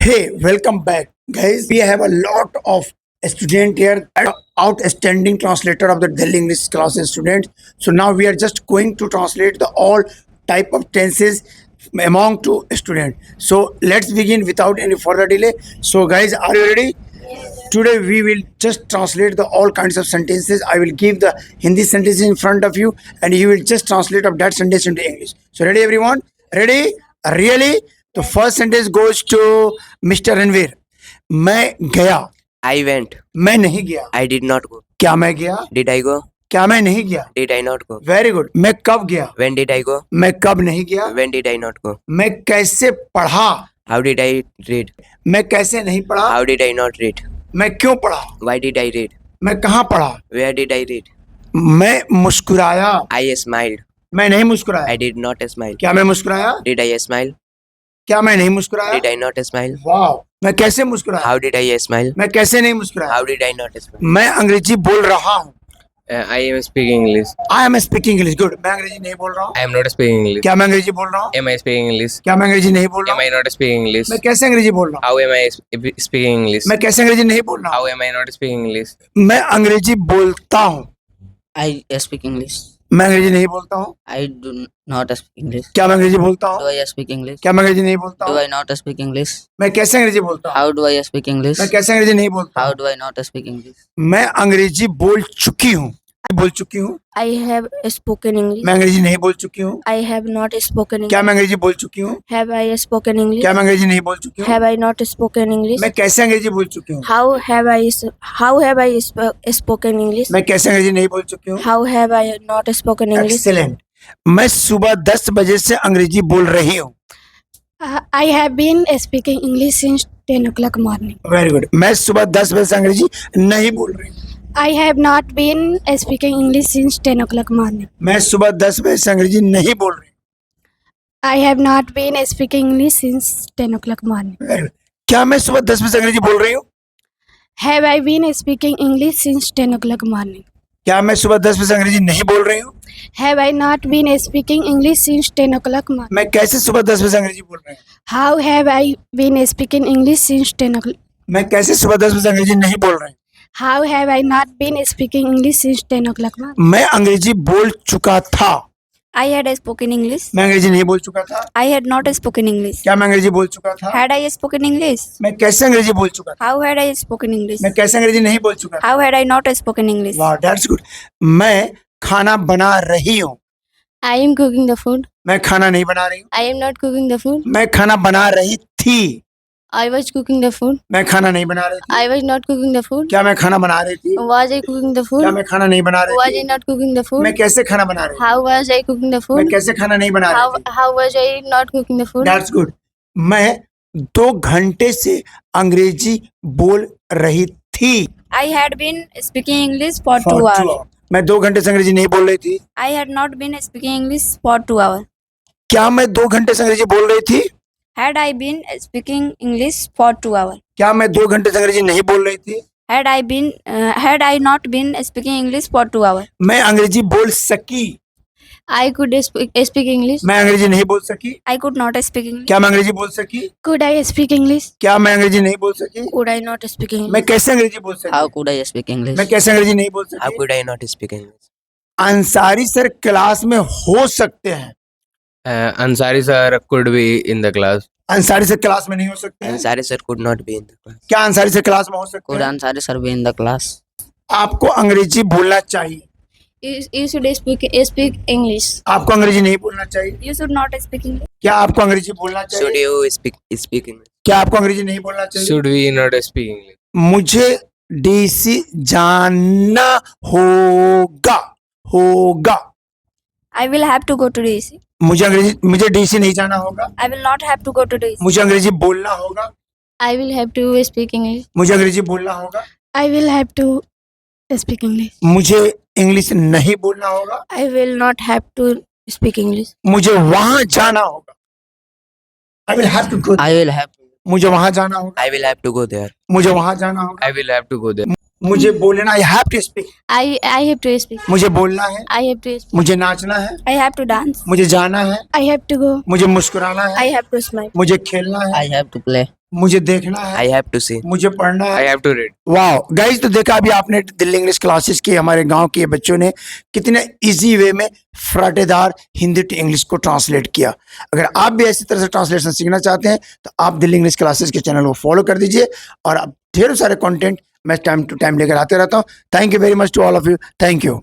Hey, welcome back, guys. We have a lot of student here, outstanding translator of the Delhi English classes students. So now we are just going to translate the all type of tenses among two students. So let's begin without any further delay. So guys, are you ready? Today we will just translate the all kinds of sentences. I will give the Hindi sentences in front of you, and you will just translate of that sentence into English. So ready, everyone? Ready? Really? The first sentence goes to Mr. Ranveer. मैं गया. I went. मैं नहीं गया. I did not go. क्या मैं गया? Did I go? क्या मैं नहीं गया? Did I not go? Very good. मैं कब गया? When did I go? मैं कब नहीं गया? When did I not go? मैं कैसे पढ़ा? How did I read? मैं कैसे नहीं पढ़ा? How did I not read? मैं क्यों पढ़ा? Why did I read? मैं कहाँ पढ़ा? Where did I read? मैं मुस्कुराया. I smiled. मैं नहीं मुस्कुराया. I did not smile. क्या मैं मुस्कुराया? Did I smile? क्या मैं नहीं मुस्कुराया? Did I not smile? वाह. मैं कैसे मुस्कुराया? How did I smile? मैं कैसे नहीं मुस्कुराया? How did I not smile? मैं अंग्रेजी बोल रहा हूँ. I am speaking English. I am speaking English. Good. मैं अंग्रेजी नहीं बोल रहा हूँ. I am not speaking English. क्या मैं अंग्रेजी बोल रहा हूँ? Am I speaking English? क्या मैं अंग्रेजी नहीं बोल रहा Am I हूँ? not speaking English? मैं कैसे अंग्रेजी बोल रहा हूँ? How am I speaking English? मैं कैसे अंग्रेजी नहीं बोल रहा How हूँ? am I not speaking English? मैं अंग्रेजी बोलता हूँ. I speak English. मैं अंग्रेजी नहीं बोलता हूँ. I do not speak English. क्या मैं अंग्रेजी बोलता हूँ? Do I speak English? क्या मैं अंग्रेजी नहीं बोलता Do हूँ? I not speak English? मैं कैसे अंग्रेजी बोलता हूँ? How do I speak English? मैं कैसे अंग्रेजी नहीं बोलता How हूँ? do I not speak English? मैं अंग्रेजी बोल चुकी हूँ. बोल चुकी हूँ. I have spoken English. मैं अंग्रेजी नहीं बोल चुकी हूँ. I have not spoken क्या English. मैं अंग्रेजी बोल चुकी हूँ? Have I spoken English? क्या मैं अंग्रेजी नहीं बोल चुकी हूँ? Have I not spoken English? मैं कैसे अंग्रेजी बोल चुकी हूँ? How have I spoken English? मैं कैसे अंग्रेजी नहीं बोल चुकी हूँ? How have I not spoken English? Excellent. मैं सुबह 10 बजे से अंग्रेजी बोल रही हूँ. I have been speaking English since 10 o'clock morning. Very good. मैं सुबह 10 बजे से अंग्रेजी नहीं बोल रही हूँ. I have not been speaking English since 10 o'clock morning. मैं सुबह 10 बजे से अंग्रेजी नहीं बोल रही हूँ. I have not been speaking English since 10 o'clock morning. Very good. क्या मैं सुबह 10 बजे से अंग्रेजी बोल रही हूँ? Have I been speaking English since 10 o'clock morning? क्या मैं सुबह 10 बजे से अंग्रेजी नहीं बोल रही हूँ? Have I not been speaking English since 10 o'clock morning? मैं कैसे सुबह 10 बजे से अंग्रेजी बोल रही हूँ? How have I been speaking English since 10 o'clock? मैं कैसे सुबह 10 बजे से अंग्रेजी नहीं बोल रही हूँ? How have I not been speaking English since 10 o'clock morning? मैं अंग्रेजी बोल चुका था. I had spoken English. मैं अंग्रेजी नहीं बोल चुका था. I had not spoken English. क्या मैं अंग्रेजी बोल चुका था? Had I spoken English? मैं कैसे अंग्रेजी बोल चुका था? How had I spoken English? मैं कैसे अंग्रेजी नहीं बोल चुका था? How had I not spoken English? वाह, दैट्स गुड. मैं खाना बना रही हूँ. I am cooking the food. मैं खाना नहीं बना रही हूँ. I am not cooking the food. मैं खाना बना रही थी. I was cooking the food. मैं खाना नहीं बना रही थी. I was not cooking the food. क्या मैं खाना बना रही थी? Was I cooking the food? क्या मैं खाना नहीं बना रही Was I थी? not cooking the food? मैं कैसे खाना बना रही थी? How was I cooking the मैं food? कैसे खाना नहीं बना रही थी? How was I not cooking the food? That's good. मैं 2 घंटे से अंग्रेजी बोल रही थी. I had been speaking English for For 2 2 hours. hours. मैं 2 घंटे से अंग्रेजी नहीं बोल रही थी. I had not been speaking English for 2 hours. क्या मैं 2 घंटे से अंग्रेजी बोल रही थी? Had I been speaking English for 2 hours? क्या मैं 2 घंटे से अंग्रेजी नहीं बोल रही थी? Had I not been speaking English for 2 hours? मैं अंग्रेजी बोल सकी. I could speak English. मैं अंग्रेजी नहीं बोल सकी. I could not speak English. क्या मैं अंग्रेजी बोल सकी? Could I speak English? क्या मैं अंग्रेजी नहीं बोल सकी? Could I not speak English? मैं कैसे अंग्रेजी बोल सकी? How could I speak English? मैं कैसे अंग्रेजी नहीं बोल How सकी? could I not speak English? Ansari sir class में हो सकते हैं. Ansari sir could be in the class. Ansari sir class में नहीं हो सकते हैं. Ansari sir could not be in the class. क्या अंसारी सर क्लास में हो सकते Could हैं? Ansari sir be in the class? आपको अंग्रेजी बोलना चाहिए. You should speak English. आपको अंग्रेजी नहीं बोलना चाहिए. You should not speak English. क्या आपको अंग्रेजी बोलना Should चाहिए? you speak English? क्या आपको अंग्रेजी नहीं बोलना चाहिए? Should we not speak English? मुझे डीसी जाना होगा. I will have to go to DC. मुझे डीसी नहीं जाना होगा. I will not have to go to DC. मुझे अंग्रेजी बोलना होगा. I will have to speak English. मुझे अंग्रेजी बोलना होगा. I will have to speak English. मुझे इंग्लिश नहीं बोलना होगा. I will not have to speak English. मुझे वहां जाना होगा. I will have to go. I will have to. मुझे वहां जाना होगा. I will have to go there. मुझे वहां जाना होगा. I will have to go there. मुझे बोलना. I have to speak. I have to speak. मुझे बोलना है. I have to speak. मुझे नाचना है. I have to dance. मुझे जाना है. I have to go. मुझे मुस्कुराना I है. have to smile. मुझे खेलना है. I have to play. मुझे देखना है, I have to see. मुझे पढ़ना I है। have to read. वाह गाइस, तो देखा अभी आपने दिल्ली इंग्लिश क्लासेस के हमारे गांव के बच्चों ने कितने इजी वे में फराटेदार हिंदी टू इंग्लिश को ट्रांसलेट किया। अगर आप भी इसी तरह से ट्रांसलेशन सीखना चाहते हैं तो आप दिल्ली इंग्लिश क्लासेस के चैनल को फॉलो कर दीजिए, और अब ढेरों सारे कंटेंट मैं टाइम टू टाइम लेकर आते रहता हूँ। Thank you very much to all of you. Thank you.